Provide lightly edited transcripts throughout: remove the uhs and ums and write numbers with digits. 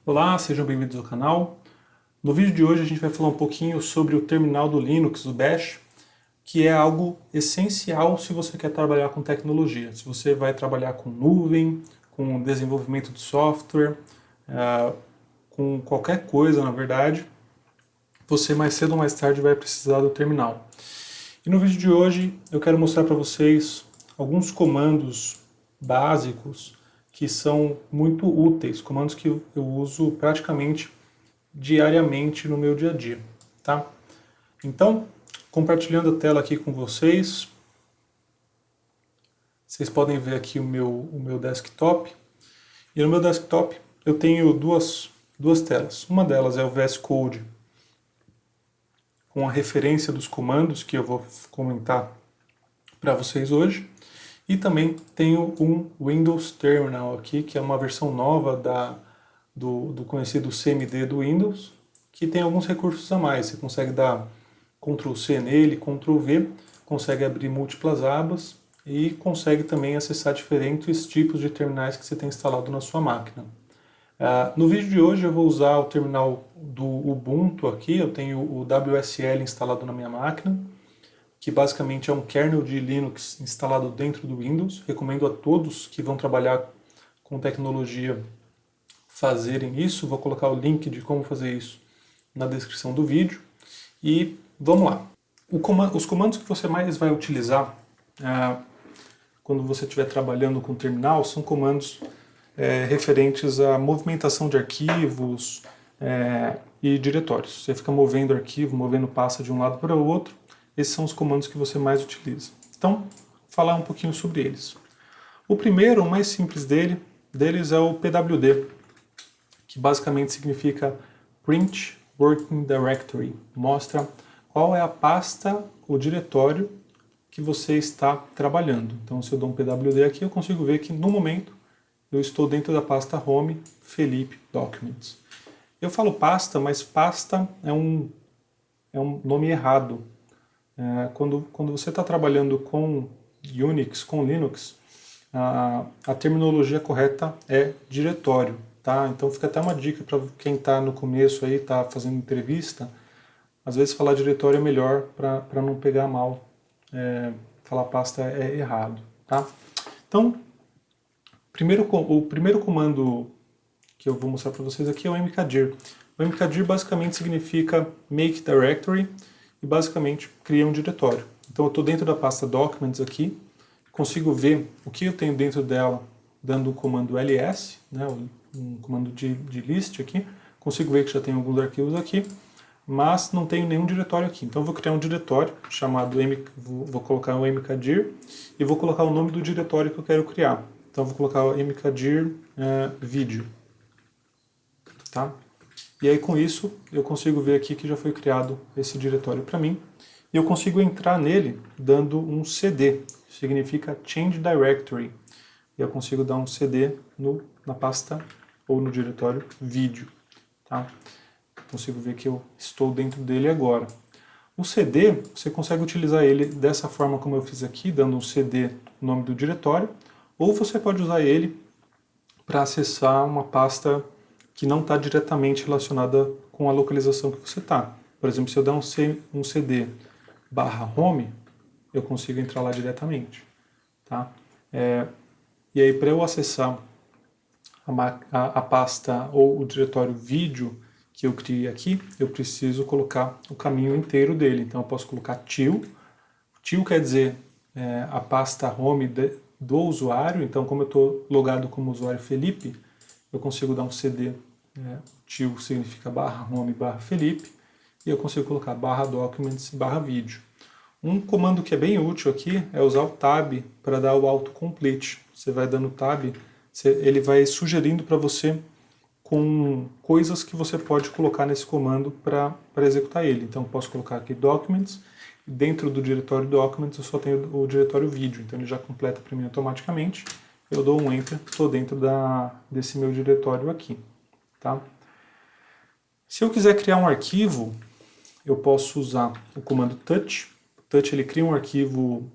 Olá, sejam bem-vindos ao canal. No vídeo de hoje a gente vai falar um pouquinho sobre o terminal do Linux, o Bash, que é algo essencial se você quer trabalhar com tecnologia. Se você vai trabalhar com nuvem, com desenvolvimento de software, com qualquer coisa, na verdade, você mais cedo ou mais tarde vai precisar do terminal. E no vídeo de hoje eu quero mostrar para vocês alguns comandos básicos que são muito úteis, comandos que eu uso praticamente diariamente no meu dia a dia, tá? Então, compartilhando a tela aqui com vocês, vocês podem ver aqui o meu desktop, e no meu desktop eu tenho duas telas. Uma delas é o VS Code, com a referência dos comandos que eu vou comentar para vocês hoje. E também tenho um Windows Terminal aqui, que é uma versão nova do conhecido CMD do Windows, que tem alguns recursos a mais. Você consegue dar Ctrl+C nele, Ctrl+V, consegue abrir múltiplas abas e consegue também acessar diferentes tipos de terminais que você tem instalado na sua máquina. No vídeo de hoje eu vou usar o terminal do Ubuntu aqui, eu tenho o WSL instalado na minha máquina, que basicamente é um kernel de Linux instalado dentro do Windows. Recomendo a todos que vão trabalhar com tecnologia fazerem isso. Vou colocar o link de como fazer isso na descrição do vídeo. E vamos lá. Os comandos que você mais vai utilizar quando você estiver trabalhando com o terminal são comandos referentes à movimentação de arquivos e diretórios. Você fica movendo arquivo, movendo pasta de um lado para o outro. Esses são os comandos que você mais utiliza. Então, vou falar um pouquinho sobre eles. O primeiro, o mais simples deles é o pwd, que basicamente significa Print Working Directory. Mostra qual é a pasta, o diretório que você está trabalhando. Então, se eu dou um pwd aqui, eu consigo ver que no momento eu estou dentro da pasta Home Felipe Documents. Eu falo pasta, mas pasta é um nome errado. Quando você está trabalhando com Unix, com Linux, a terminologia correta é diretório, tá? Então fica até uma dica para quem está no começo aí, está fazendo entrevista, às vezes falar diretório é melhor para não pegar mal, falar pasta é errado, tá? Então, o primeiro comando que eu vou mostrar para vocês aqui é o mkdir. O mkdir basicamente significa Make Directory, e basicamente cria um diretório. Então eu estou dentro da pasta Documents aqui, consigo ver o que eu tenho dentro dela dando o comando ls, né, um comando de list aqui, consigo ver que já tem alguns arquivos aqui, mas não tenho nenhum diretório aqui. Então eu vou criar um diretório chamado, vou colocar o mkdir e vou colocar o nome do diretório que eu quero criar. Então eu vou colocar o mkdir vídeo. Tá? E aí com isso eu consigo ver aqui que já foi criado esse diretório para mim. E eu consigo entrar nele dando um cd, que significa Change Directory. E eu consigo dar um cd na pasta ou no diretório vídeo. Tá? Consigo ver que eu estou dentro dele agora. O cd, você consegue utilizar ele dessa forma como eu fiz aqui, dando um cd no nome do diretório, ou você pode usar ele para acessar uma pasta que não está diretamente relacionada com a localização que você está. Por exemplo, se eu der um cd /home, eu consigo entrar lá diretamente. Tá? E aí, para eu acessar a pasta ou o diretório vídeo que eu criei aqui, eu preciso colocar o caminho inteiro dele. Então eu posso colocar til. Til quer dizer a pasta home do usuário. Então, como eu estou logado como usuário Felipe, eu consigo dar um cd, til significa /home /Felipe, e eu consigo colocar /documents /vídeo. Um comando que é bem útil aqui é usar o tab para dar o autocomplete. Você vai dando tab, ele vai sugerindo para você com coisas que você pode colocar nesse comando para executar ele. Então eu posso colocar aqui documents, e dentro do diretório documents eu só tenho o diretório vídeo, então ele já completa para mim automaticamente. Eu dou um enter, estou dentro desse meu diretório aqui. Tá? Se eu quiser criar um arquivo, eu posso usar o comando touch. O touch ele cria um arquivo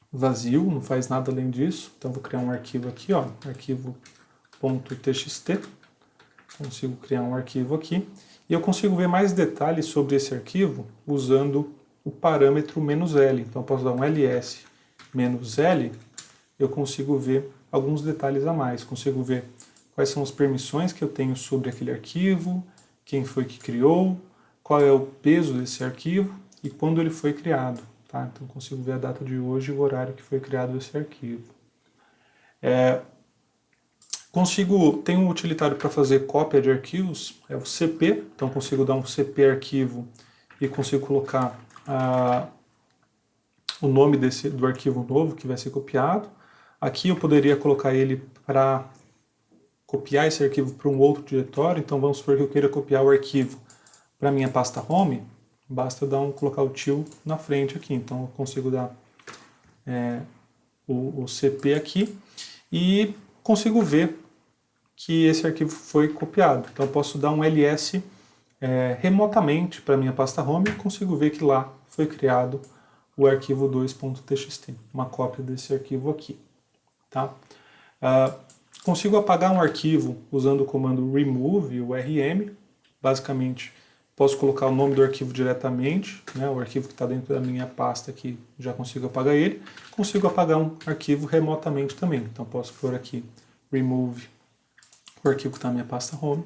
vazio, não faz nada além disso. Então vou criar um arquivo aqui, ó, arquivo.txt. consigo criar um arquivo aqui, e eu consigo ver mais detalhes sobre esse arquivo usando o parâmetro "-l". Então eu posso dar um ls "-l", eu consigo ver alguns detalhes a mais, consigo ver quais são as permissões que eu tenho sobre aquele arquivo, quem foi que criou, qual é o peso desse arquivo e quando ele foi criado. Tá? Então eu consigo ver a data de hoje e o horário que foi criado esse arquivo. Tem um utilitário para fazer cópia de arquivos, é o cp, então consigo dar um cp arquivo e consigo colocar o nome do arquivo novo que vai ser copiado. Aqui eu poderia colocar ele para copiar esse arquivo para um outro diretório, então vamos supor que eu queira copiar o arquivo para a minha pasta home, basta colocar o til na frente aqui, então eu consigo dar o cp aqui e consigo ver que esse arquivo foi copiado. Então eu posso dar um ls remotamente para a minha pasta home e consigo ver que lá foi criado o arquivo 2.txt, uma cópia desse arquivo aqui. Tá? Consigo apagar um arquivo usando o comando remove, o rm. Basicamente, posso colocar o nome do arquivo diretamente, né, o arquivo que está dentro da minha pasta aqui, já consigo apagar ele. Consigo apagar um arquivo remotamente também. Então posso pôr aqui remove o arquivo que está na minha pasta home.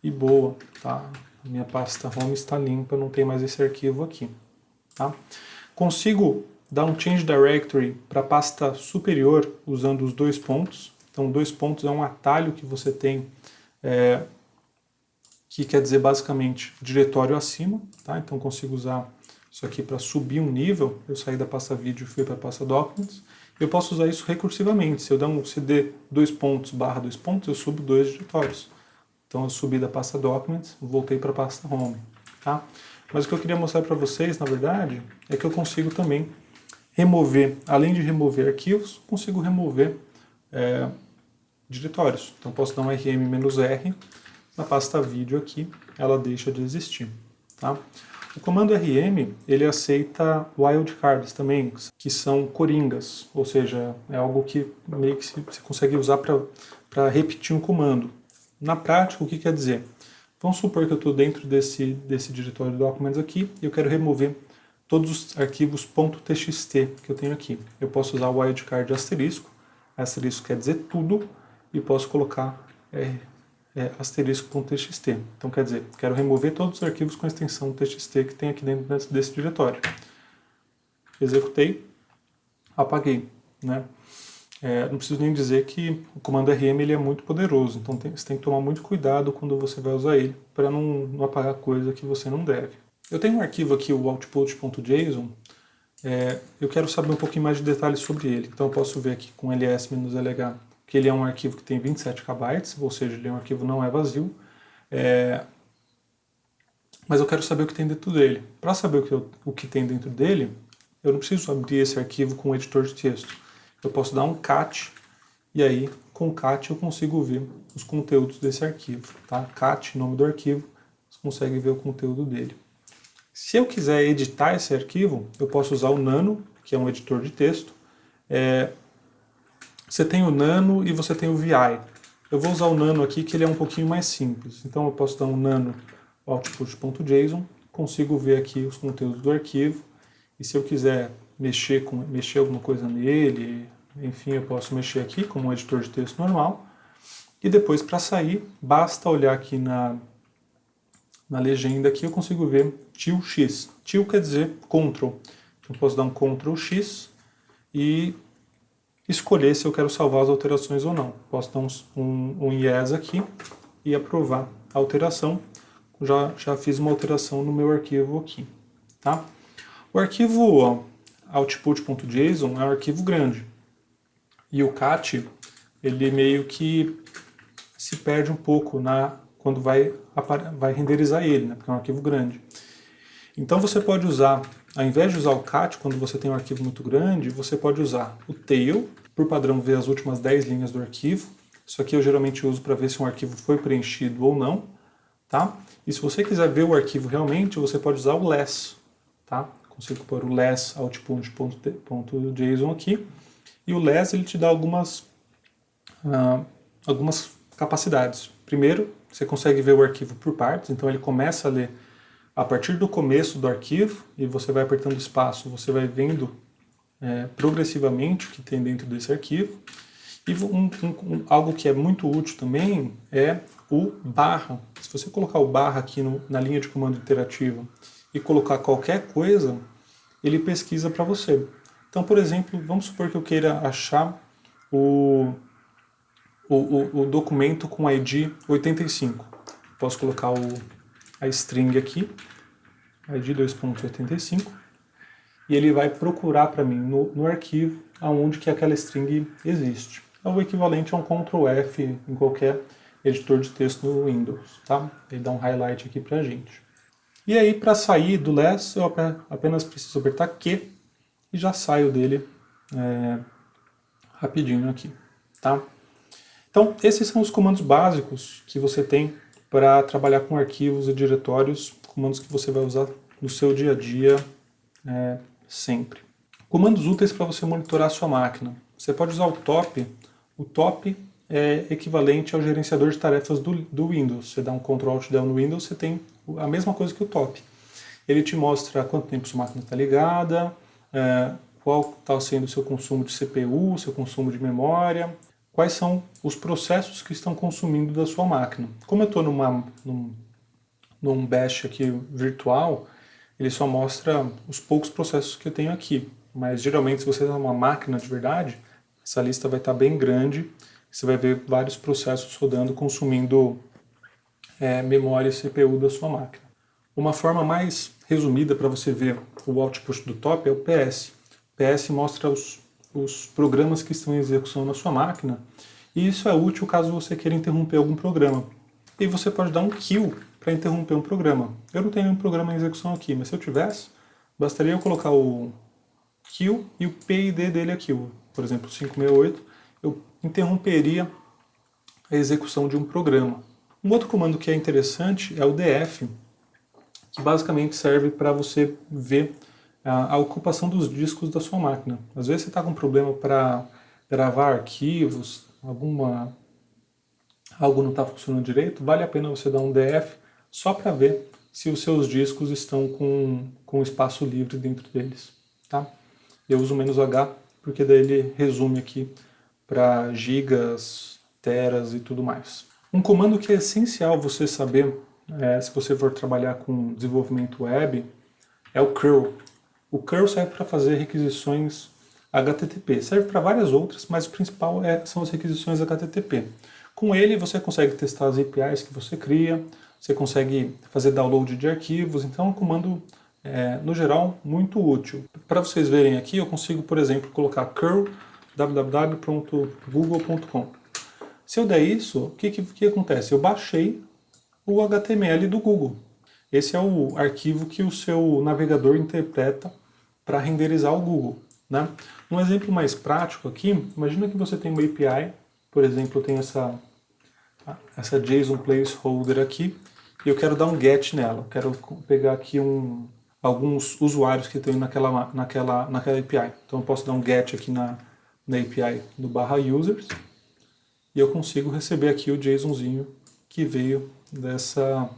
E boa, tá? A minha pasta home está limpa, não tem mais esse arquivo aqui. Tá? Consigo dar um change directory para a pasta superior usando os 2 pontos. Então 2 pontos é um atalho que você tem, que quer dizer basicamente diretório acima. Tá? Então consigo usar isso aqui para subir um nível. Eu saí da pasta vídeo e fui para a pasta documents. Eu posso usar isso recursivamente. Se eu der um cd 2 pontos barra 2 pontos, eu subo 2 diretórios. Então eu subi da pasta documents, voltei para a pasta home. Tá? Mas o que eu queria mostrar para vocês, na verdade, é que eu consigo também remover, além de remover arquivos, consigo remover diretórios. Então posso dar um rm-r na pasta vídeo aqui, ela deixa de existir. Tá? O comando rm, ele aceita wildcards também, que são coringas, ou seja, é algo que meio que você consegue usar para repetir um comando. Na prática, o que quer dizer? Vamos supor que eu estou dentro desse diretório de documents aqui e eu quero remover todos os arquivos .txt que eu tenho aqui. Eu posso usar o wildcard asterisco, asterisco quer dizer tudo, e posso colocar asterisco.txt. Então quer dizer, quero remover todos os arquivos com extensão .txt que tem aqui dentro desse diretório. Executei, apaguei. Né? Não preciso nem dizer que o comando rm ele é muito poderoso, então você tem que tomar muito cuidado quando você vai usar ele, para não apagar coisa que você não deve. Eu tenho um arquivo aqui, o output.json, eu quero saber um pouquinho mais de detalhes sobre ele, então eu posso ver aqui com ls-lh que ele é um arquivo que tem 27 KB, ou seja, ele é um arquivo não é vazio, mas eu quero saber o que tem dentro dele. Para saber o que tem dentro dele, eu não preciso abrir esse arquivo com o editor de texto. Eu posso dar um cat, e aí com o cat eu consigo ver os conteúdos desse arquivo. Tá? Cat, nome do arquivo, você consegue ver o conteúdo dele. Se eu quiser editar esse arquivo, eu posso usar o Nano, que é um editor de texto. Você tem o Nano e você tem o VI. Eu vou usar o Nano aqui, que ele é um pouquinho mais simples. Então eu posso dar um Nano output.json, consigo ver aqui os conteúdos do arquivo, e se eu quiser mexer alguma coisa nele, enfim, eu posso mexer aqui como um editor de texto normal. E depois, para sair, basta olhar aqui na legenda aqui, eu consigo ver tilx. Til quer dizer Ctrl. Então eu posso dar um Ctrl X e escolher se eu quero salvar as alterações ou não. Posso dar um yes aqui e aprovar a alteração. Já fiz uma alteração no meu arquivo aqui. Tá? O arquivo output.json é um arquivo grande. E o cat, ele meio que se perde um pouco quando vai renderizar ele, né, porque é um arquivo grande. Então você pode usar, ao invés de usar o cat, quando você tem um arquivo muito grande, você pode usar o tail, por padrão ver as últimas 10 linhas do arquivo. Isso aqui eu geralmente uso para ver se um arquivo foi preenchido ou não. Tá? E se você quiser ver o arquivo realmente, você pode usar o less. Tá? Consigo pôr o less output.json aqui. E o less ele te dá algumas capacidades. Primeiro, você consegue ver o arquivo por partes, então ele começa a ler a partir do começo do arquivo e você vai apertando espaço, você vai vendo progressivamente o que tem dentro desse arquivo. E algo que é muito útil também é o barra. Se você colocar o barra aqui na linha de comando interativa e colocar qualquer coisa, ele pesquisa para você. Então, por exemplo, vamos supor que eu queira achar o documento com ID 85. Posso colocar a string aqui, ID 2.85, e ele vai procurar para mim no arquivo aonde que aquela string existe. É o equivalente a um Ctrl F em qualquer editor de texto no Windows, tá? Ele dá um highlight aqui pra gente. E aí, para sair do less, eu apenas preciso apertar Q e já saio dele rapidinho aqui, tá? Então, esses são os comandos básicos que você tem para trabalhar com arquivos e diretórios, comandos que você vai usar no seu dia a dia sempre. Comandos úteis para você monitorar a sua máquina. Você pode usar o top. O top é equivalente ao gerenciador de tarefas do Windows. Você dá um Ctrl Alt Del no Windows, você tem a mesma coisa que o top. Ele te mostra quanto tempo sua máquina está ligada, qual está sendo o seu consumo de CPU, seu consumo de memória, quais são os processos que estão consumindo da sua máquina. Como eu estou num bash aqui virtual, ele só mostra os poucos processos que eu tenho aqui. Mas geralmente, se você tem uma máquina de verdade, essa lista vai estar bem grande. Você vai ver vários processos rodando, consumindo memória e CPU da sua máquina. Uma forma mais resumida para você ver o output do top é o PS. O PS mostra os programas que estão em execução na sua máquina, e isso é útil caso você queira interromper algum programa. E você pode dar um kill para interromper um programa. Eu não tenho nenhum programa em execução aqui, mas se eu tivesse, bastaria eu colocar o kill e o PID dele aqui, por exemplo, 568, eu interromperia a execução de um programa. Um outro comando que é interessante é o df, que basicamente serve para você ver a ocupação dos discos da sua máquina. Às vezes você está com problema para gravar arquivos, algo não está funcionando direito, vale a pena você dar um df só para ver se os seus discos estão com espaço livre dentro deles. Tá? Eu uso "-h", porque daí ele resume aqui para gigas, teras e tudo mais. Um comando que é essencial você saber, se você for trabalhar com desenvolvimento web, é o curl. O curl serve para fazer requisições HTTP. Serve para várias outras, mas o principal são as requisições HTTP. Com ele você consegue testar as APIs que você cria, você consegue fazer download de arquivos, então é um comando, no geral, muito útil. Para vocês verem aqui, eu consigo, por exemplo, colocar curl www.google.com. Se eu der isso, o que acontece? Eu baixei o HTML do Google. Esse é o arquivo que o seu navegador interpreta para renderizar o Google. Né? Um exemplo mais prático aqui, imagina que você tem uma API, por exemplo, eu tenho essa JSON placeholder aqui, e eu quero dar um get nela. Eu quero pegar aqui alguns usuários que estão naquela API. Então eu posso dar um get aqui na API do /users, e eu consigo receber aqui o JSONzinho que veio dessa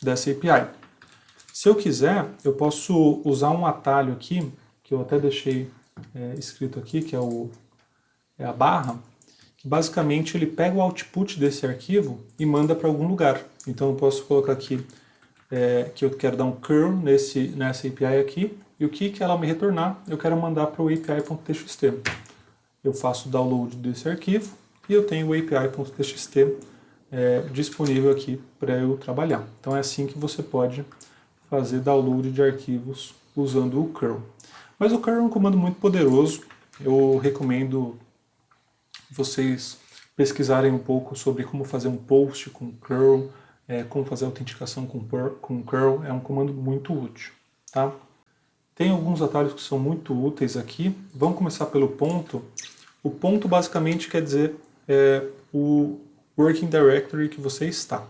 API. Se eu quiser, eu posso usar um atalho aqui, que eu até deixei escrito aqui, que é a barra, que basicamente ele pega o output desse arquivo e manda para algum lugar. Então eu posso colocar aqui que eu quero dar um curl nessa API aqui, e o que ela me retornar, eu quero mandar para o api.txt. Eu faço o download desse arquivo e eu tenho o api.txt disponível aqui para eu trabalhar. Então é assim que você pode fazer download de arquivos usando o curl. Mas o curl é um comando muito poderoso. Eu recomendo vocês pesquisarem um pouco sobre como fazer um post com curl, como fazer autenticação com curl. É um comando muito útil. Tá? Tem alguns atalhos que são muito úteis aqui. Vamos começar pelo ponto. O ponto basicamente quer dizer o working directory que você está.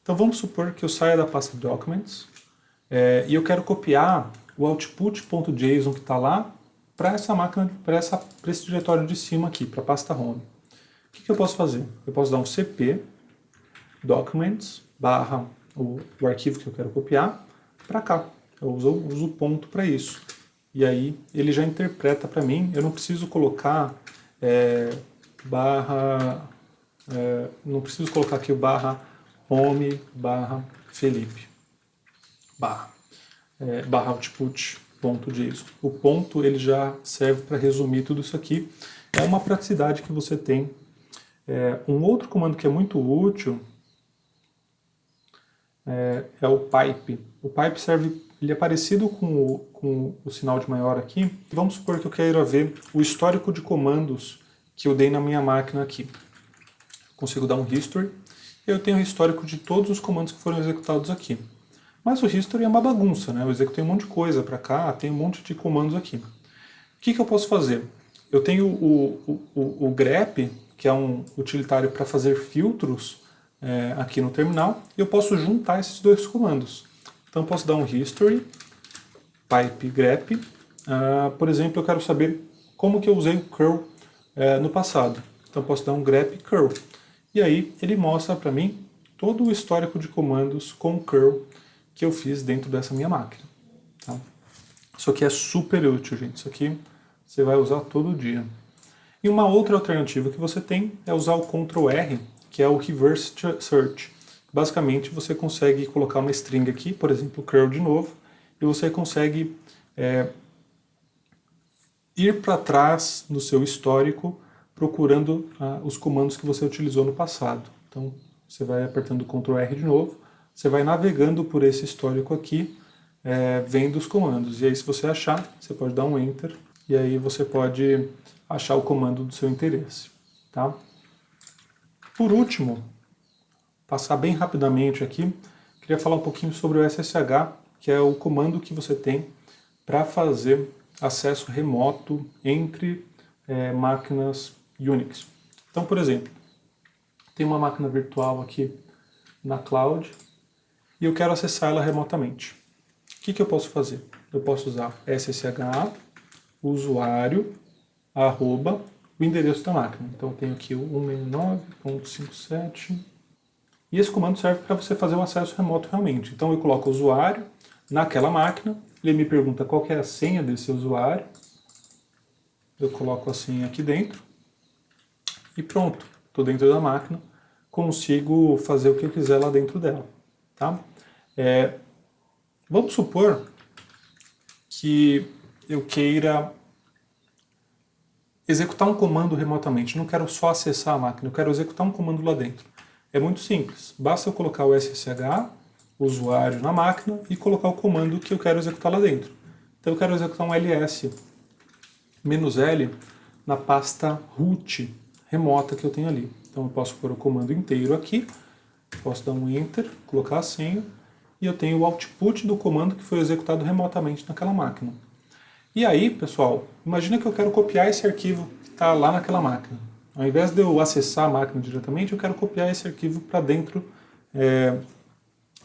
Então vamos supor que eu saia da pasta Documents e eu quero copiar o output.json que está lá para essa máquina, para esse diretório de cima aqui, para a pasta Home. O que eu posso fazer? Eu posso dar um cp documents barra o arquivo que eu quero copiar para cá. Eu uso o ponto para isso. E aí ele já interpreta para mim, eu não preciso colocar não preciso colocar aqui o barra home barra Felipe barra output.json. O ponto ele já serve para resumir tudo isso aqui. É uma praticidade que você tem. Um outro comando que é muito útil é o pipe. O pipe serve, ele é parecido com o sinal de maior aqui. Vamos supor que eu queira ver o histórico de comandos que eu dei na minha máquina aqui. Consigo dar um history. Eu tenho o histórico de todos os comandos que foram executados aqui. Mas o history é uma bagunça, né? Eu executei um monte de coisa para cá, tem um monte de comandos aqui. O que eu posso fazer? Eu tenho o grep, que é um utilitário para fazer filtros aqui no terminal, e eu posso juntar esses dois comandos. Então eu posso dar um history, pipe grep. Por exemplo, eu quero saber como que eu usei o curl no passado. Então eu posso dar um grep curl. E aí ele mostra para mim todo o histórico de comandos com curl que eu fiz dentro dessa minha máquina. Tá? Isso aqui é super útil, gente. Isso aqui você vai usar todo dia. E uma outra alternativa que você tem é usar o Ctrl R, que é o Reverse Search. Basicamente, você consegue colocar uma string aqui, por exemplo, curl de novo, e você consegue ir para trás no seu histórico procurando os comandos que você utilizou no passado. Então, você vai apertando o Ctrl R de novo, você vai navegando por esse histórico aqui, vendo os comandos. E aí, se você achar, você pode dar um Enter, e aí você pode achar o comando do seu interesse. Tá? Por último, passar bem rapidamente aqui, queria falar um pouquinho sobre o SSH, que é o comando que você tem para fazer acesso remoto entre máquinas Unix. Então, por exemplo, tem uma máquina virtual aqui na cloud e eu quero acessar ela remotamente. O que eu posso fazer? Eu posso usar SSH, usuário, arroba, o endereço da máquina. Então eu tenho aqui o 169.57 e esse comando serve para você fazer um acesso remoto realmente. Então eu coloco o usuário naquela máquina, ele me pergunta qual que é a senha desse usuário, eu coloco a senha aqui dentro e pronto, estou dentro da máquina, consigo fazer o que eu quiser lá dentro dela. Tá? Vamos supor que eu queira executar um comando remotamente, não quero só acessar a máquina, eu quero executar um comando lá dentro. É muito simples, basta eu colocar o SSH, o usuário na máquina e colocar o comando que eu quero executar lá dentro. Então eu quero executar um ls -l na pasta root remota que eu tenho ali. Então eu posso pôr o comando inteiro aqui, posso dar um Enter, colocar a senha, e eu tenho o output do comando que foi executado remotamente naquela máquina. E aí, pessoal, imagina que eu quero copiar esse arquivo que está lá naquela máquina. Ao invés de eu acessar a máquina diretamente, eu quero copiar esse arquivo para dentro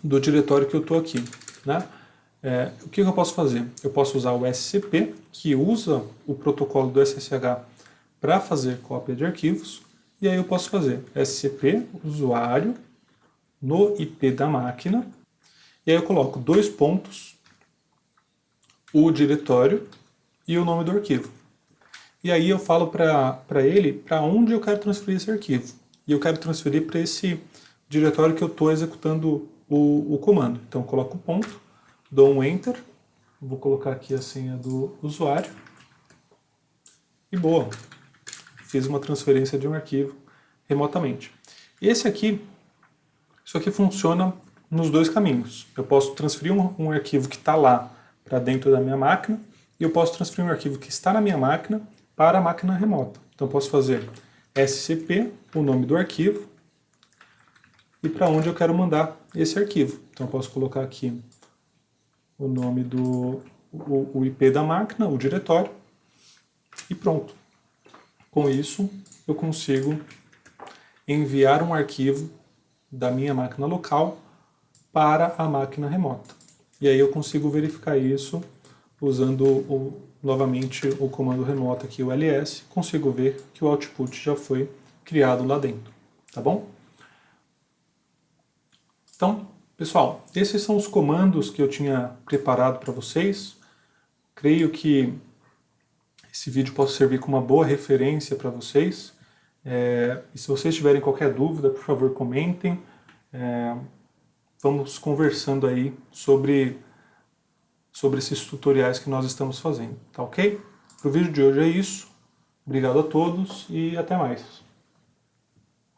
do diretório que eu estou aqui. Né? O que eu posso fazer? Eu posso usar o SCP, que usa o protocolo do SSH para fazer cópia de arquivos, e aí eu posso fazer SCP, usuário, no IP da máquina, e aí eu coloco dois pontos, o diretório e o nome do arquivo. E aí eu falo para ele para onde eu quero transferir esse arquivo. E eu quero transferir para esse diretório que eu estou executando o comando. Então eu coloco o ponto, dou um Enter, vou colocar aqui a senha do usuário, e boa, fiz uma transferência de um arquivo remotamente. Isso aqui funciona nos dois caminhos. Eu posso transferir um arquivo que está lá para dentro da minha máquina, e eu posso transferir um arquivo que está na minha máquina para a máquina remota. Então eu posso fazer SCP, o nome do arquivo, e para onde eu quero mandar esse arquivo. Então eu posso colocar aqui o nome o IP da máquina, o diretório, e pronto. Com isso, eu consigo enviar um arquivo da minha máquina local para a máquina remota. E aí eu consigo verificar isso usando novamente o comando remoto aqui, o ls, consigo ver que o output já foi criado lá dentro, tá bom? Então, pessoal, esses são os comandos que eu tinha preparado para vocês. Creio que esse vídeo possa servir como uma boa referência para vocês. E se vocês tiverem qualquer dúvida, por favor, comentem. Vamos conversando aí sobre esses tutoriais que nós estamos fazendo, tá ok? Para o vídeo de hoje é isso. Obrigado a todos e até mais.